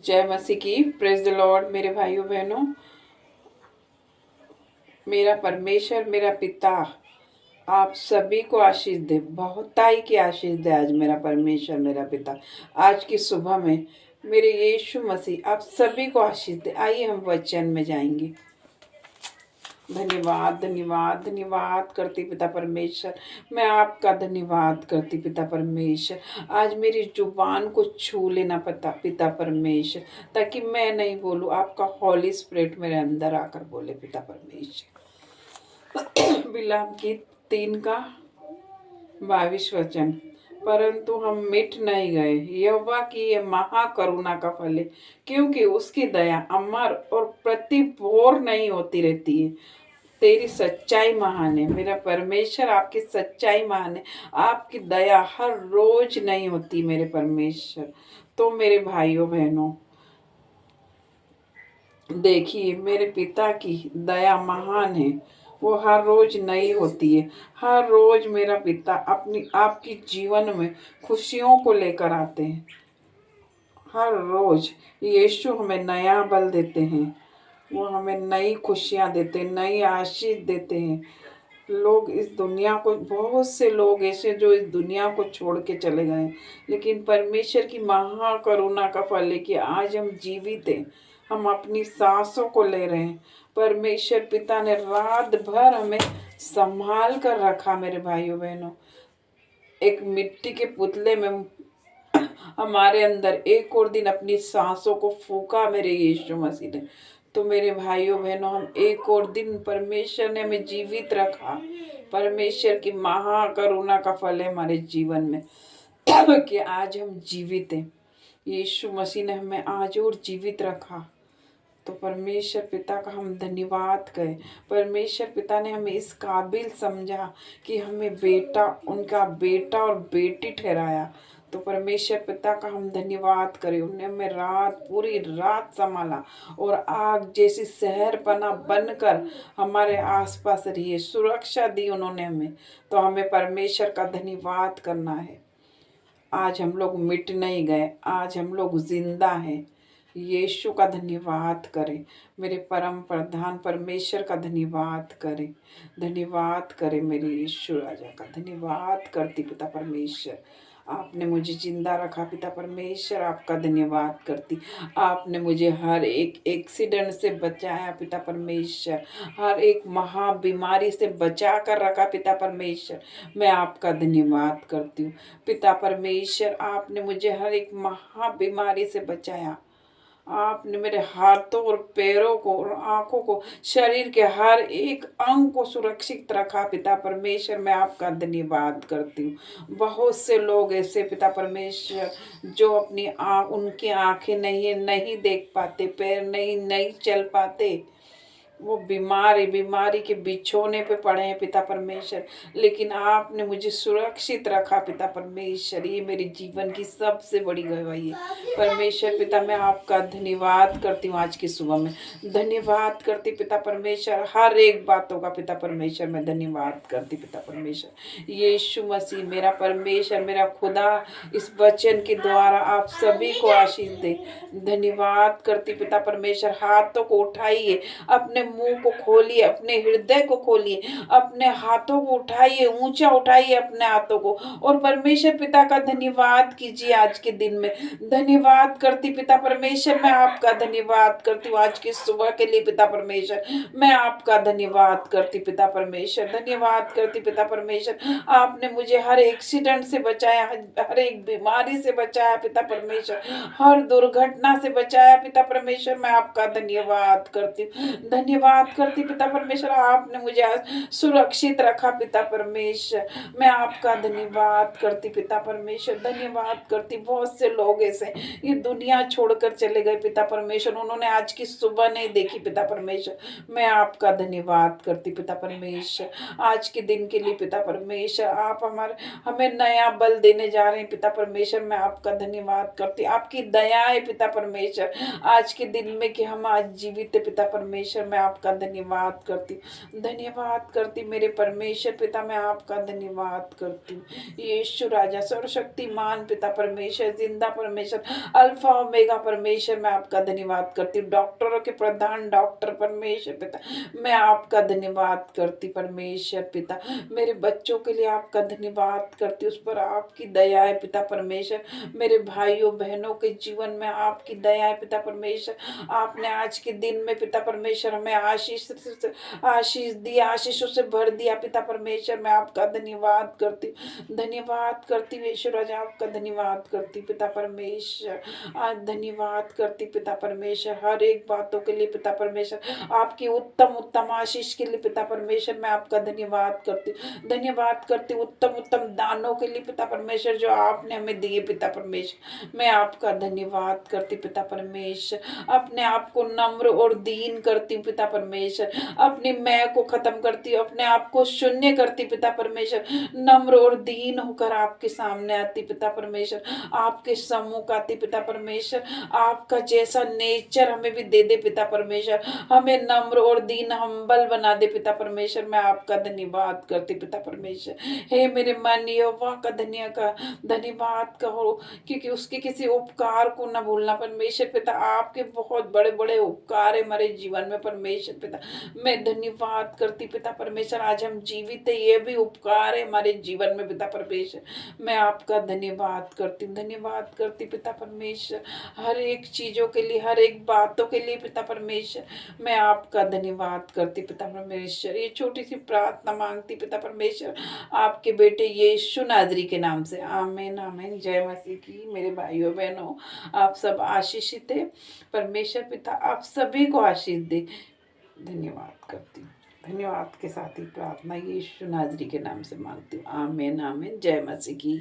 जय मसीह की। Praise the Lord. मेरे भाइयों बहनों, मेरा परमेश्वर, मेरा पिता आप सभी को आशीष दे, बहुताई की आशीष दे। आज मेरा परमेश्वर, मेरा पिता आज की सुबह में मेरे यीशु मसीह आप सभी को आशीष दे। आइए हम वचन में जाएंगे। धन्यवाद धन्यवाद धन्यवाद करती पिता परमेश्वर, मैं आपका धन्यवाद करती पिता परमेश्वर। आज मेरी जुबान को छू लेना पिता परमेश्वर, ताकि मैं नहीं बोलूं, आपका हॉली स्पिरिट मेरे अंदर आकर बोले पिता परमेश्वर। बिलाम की 3 का 22 वचन। परंतु हम मिट नहीं गए, यहोवा की ये महाकरुणा का फल है, क्योंकि उसकी दया अमर और प्रति भोर नहीं होती रहती है। तेरी सच्चाई महान है मेरा परमेश्वर, आपकी सच्चाई महान है। आपकी दया हर रोज नहीं होती मेरे परमेश्वर। तो मेरे भाइयों बहनों, देखिए मेरे पिता की दया महान है, वो हर रोज नई होती है। हर रोज मेरा पिता अपनी आपकी जीवन में खुशियों को लेकर आते हैं। हर रोज यीशु हमें नया बल देते हैं, वो हमें नई खुशियाँ देते हैं, नई आशीष देते हैं। लोग इस दुनिया को, बहुत से लोग ऐसे जो इस दुनिया को छोड़ के चले गए, लेकिन परमेश्वर की महाकरुणा का फल है कि आज हम जीवित हैं, हम अपनी सांसों को ले रहे हैं। परमेश्वर पिता ने रात भर हमें संभाल कर रखा मेरे भाइयों बहनों। एक मिट्टी के पुतले में हमारे अंदर एक और दिन अपनी सांसों को फूका मेरे यीशु मसीह ने। तो मेरे भाइयों बहनों, हम एक और दिन परमेश्वर ने हमें जीवित रखा। परमेश्वर की महाकरुणा का फल है हमारे जीवन में कि आज हम जीवित हैं। यीशु मसीह ने हमें आज और जीवित रखा। तो परमेश्वर पिता का हम धन्यवाद करें। परमेश्वर पिता ने हमें इस काबिल समझा कि हमें बेटा, उनका बेटा और बेटी ठहराया। तो परमेश्वर पिता का हम धन्यवाद करें। उन्हें हमें पूरी रात संभाला और आग जैसी शहर पना बनकर हमारे आसपास रही है, सुरक्षा दी उन्होंने हमें। तो हमें परमेश्वर का धन्यवाद करना है। आज हम लोग मिट नहीं गए, आज हम लोग जिंदा हैं। यीशु का धन्यवाद करें, मेरे परम प्रधान परमेश्वर का धन्यवाद करें। धन्यवाद करें मेरे यीशु राजा का, धन्यवाद करती पिता परमेश्वर। आपने मुझे जिंदा रखा पिता परमेश्वर, आपका धन्यवाद करती। आपने मुझे हर एक एक्सीडेंट से बचाया पिता परमेश्वर, हर एक महा बीमारी से बचा कर रखा पिता परमेश्वर। मैं आपका धन्यवाद करती हूँ पिता परमेश्वर। आपने मुझे हर एक महा बीमारी से बचाया। आपने मेरे हाथों और पैरों को और आंखों को, शरीर के हर एक अंग को सुरक्षित रखा पिता परमेश्वर। मैं आपका धन्यवाद करती हूँ। बहुत से लोग ऐसे पिता परमेश्वर जो अपनी उनकी आंखें नहीं देख पाते, पैर नहीं चल पाते, वो बीमारी के बिछोने पे पड़े हैं पिता परमेश्वर, लेकिन आपने मुझे सुरक्षित रखा पिता परमेश्वर। ये मेरे जीवन की सबसे बड़ी गवाही है परमेश्वर पिता। मैं आपका धन्यवाद करती हूँ आज की सुबह में, धन्यवाद करती पिता परमेश्वर। हर एक बातों का पिता परमेश्वर मैं धन्यवाद करती पिता परमेश्वर। यीशु मसीह मेरा परमेश्वर, मेरा खुदा, इस वचन के द्वारा आप सभी को आशीष दे। धन्यवाद करती पिता परमेश्वर। हाथों को उठाइए, अपने मुंह को खोलिए, अपने हृदय को खोलिए, अपने हाथों को उठाइए, ऊंचा उठाइए अपने हाथों को और परमेश्वर पिता का धन्यवाद कीजिए। आज के दिन में धन्यवाद करती पिता परमेश्वर, मैं आपका धन्यवाद करती हूँ आज की सुबह के लिए पिता परमेश्वर। मैं आपका धन्यवाद करती पिता परमेश्वर, धन्यवाद करती पिता परमेश्वर। आपने मुझे हर एक्सीडेंट से बचाया, हर एक बीमारी से बचाया पिता परमेश्वर, हर दुर्घटना से बचाया पिता परमेश्वर। मैं आपका धन्यवाद करती हूँ, धन्यवाद करती पिता परमेश्वर। आपने मुझे आज सुरक्षित रखा पिता परमेश्वर। मैं आपका धन्यवाद करती पिता परमेश्वर, धन्यवाद करती। बहुत से लोग ऐसे ये दुनिया छोड़कर चले गए पिता परमेश्वर, उन्होंने आज की सुबह नहीं देखी पिता परमेश्वर। मैं आपका धन्यवाद करती पिता परमेश्वर आज के दिन के लिए पिता परमेश्वर। आप हमें नया बल देने जा रहे हैं पिता परमेश्वर। मैं आपका धन्यवाद करती। आपकी दया है पिता परमेश्वर आज के दिन में कि हम आज जीवित है पिता परमेश्वर। मैं आपका धन्यवाद करती हूँ, धन्यवाद करती मेरे परमेश्वर पिता, मैं आपका धन्यवाद करती हूँ। यीशु राजा सर्वशक्तिमान पिता परमेश्वर, जिंदा परमेश्वर, अल्फा ओमेगा परमेश्वर, मैं आपका धन्यवाद करती हूँ। डॉक्टरों के प्रधान डॉक्टर परमेश्वर पिता, मैं आपका धन्यवाद करती परमेश्वर पिता। मेरे बच्चों के लिए आपका धन्यवाद करती, उस पर आपकी दया है पिता परमेश्वर। मेरे भाइयों बहनों के जीवन में आपकी दया है पिता परमेश्वर। आपने आज के दिन में पिता परमेश्वर हमें आशीष दिया, आशीषों से भर दिया पिता परमेश्वर। मैं आपका धन्यवाद करती, धन्यवाद करती ईश्वर राजा, आपका धन्यवाद करती पिता परमेश्वर। आज धन्यवाद करती पिता परमेश्वर हर एक बातों के लिए पिता परमेश्वर, आपकी उत्तम उत्तम आशीष के लिए पिता परमेश्वर। मैं आपका धन्यवाद करती, धन्यवाद करती उत्तम उत्तम दानों के लिए पिता परमेश्वर जो आपने हमें दिए पिता परमेश्वर। मैं आपका धन्यवाद करती पिता परमेश्वर। अपने आप को नम्र और दीन करती हूँ पिता परमेश्वर, अपनी मैं को खत्म करती हूँ, अपने आप को शून्य करती पिता परमेश्वर, नम्र और दीन होकर आपके सामने आती पिता परमेश्वर, आपके सम्मुख आती पिता परमेश्वर। आपका जैसा नेचर हमें भी दे दे पिता परमेश्वर, हमें नम्र और दीन हम्बल बना दे पिता परमेश्वर। मैं आपका धन्यवाद करती पिता परमेश्वर। हे मेरे मन यहोवा का धन्यवाद कहो, क्योंकि उसके किसी उपकार को न भूलना परमेश्वर पिता। आपके बहुत बड़े बड़े उपकार है हमारे जीवन में परमेश्वर पिता। मैं धन्यवाद करती पिता परमेश्वर, आज हम जीवित है ये भी उपकार है हमारे जीवन में पिता परमेश्वर। मैं आपका धन्यवाद करती हूँ, धन्यवाद करती पिता परमेश्वर हर एक चीजों के लिए, हर एक बातों के लिए पिता परमेश्वर। मैं आपका धन्यवाद करती पिता परमेश्वर। ये छोटी सी प्रार्थना मांगती पिता परमेश्वर आपके बेटे यीशु नाजरी के नाम से, आमीन आमीन। जय मसीह की। मेरे भाइयों बहनों, आप सब आशीषित है, परमेश्वर पिता आप सभी को आशीष दे। धन्यवाद करती हूँ, धन्यवाद के साथ ही प्रार्थना यीशु नाजरी के नाम से मांगती हूँ, आमीन आमीन। जय मसीह की।